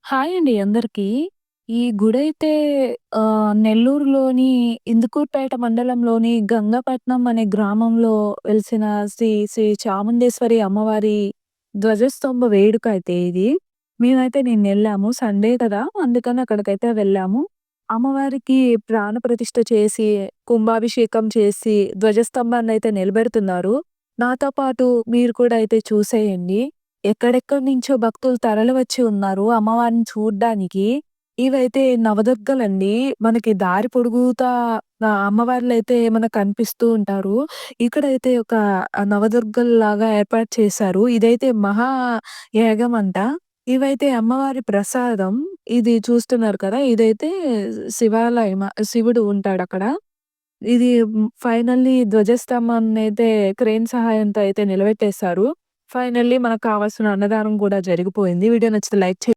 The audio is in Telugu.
హాయ్ అండి అందరికీ. ఈ గుడైతే నెల్లూరులోని ఇందుకూరుపేట మండలంలోని గంగపట్నం అనే గ్రామంలో వెలిసిన శ్రీ శ్రీ చాముండేశ్వరి అమ్మవారి ధ్వజస్తంభ వేడుక అయితే ఇది. మేమైతే నిన్నెళ్ళాము. సండే కదా! అందుకని అక్కడికైతే వెళ్ళాము. అమ్మవారికి ప్రాణప్రతిష్ఠ చేసి, కుంభాభిషేకం చేసి ధ్వజస్తంభాన్నయితే నిలబెడుతున్నారు. నాతో పాటు మీరు కూడా అయితే చూసేయండి. ఎక్కడెక్కడి నుంచో భక్తులు తరలివచ్చి ఉన్నారు అమ్మవారిని చూడ్డానికి. ఇవైతే నవదుర్గలండి. మనకి దారి పొడుగుతా అమ్మవార్లయితే మనకు కనిపిస్తూ ఉంటారు. ఇక్కడైతే ఒక నవదుర్గల్లాగా ఏర్పాటు చేశారు. ఇదైతే మహా యాగమంట. ఇవైతే అమ్మవారి ప్రసాదం. ఇది చూస్తున్నారు కదా! ఇదైతే శివాలయం. శివుడు ఉంటాడక్కడ. ఇది ఫైనల్లీ ధ్వజస్తంభాన్నయితే క్రేన్ సహాయంతో అయితే నిలబెట్టేశారు. ఫైనల్లీ మనకు కావాల్సిన అన్నదానం గూడా జరిగిపోయింది. వీడియో నచ్చితే లైక్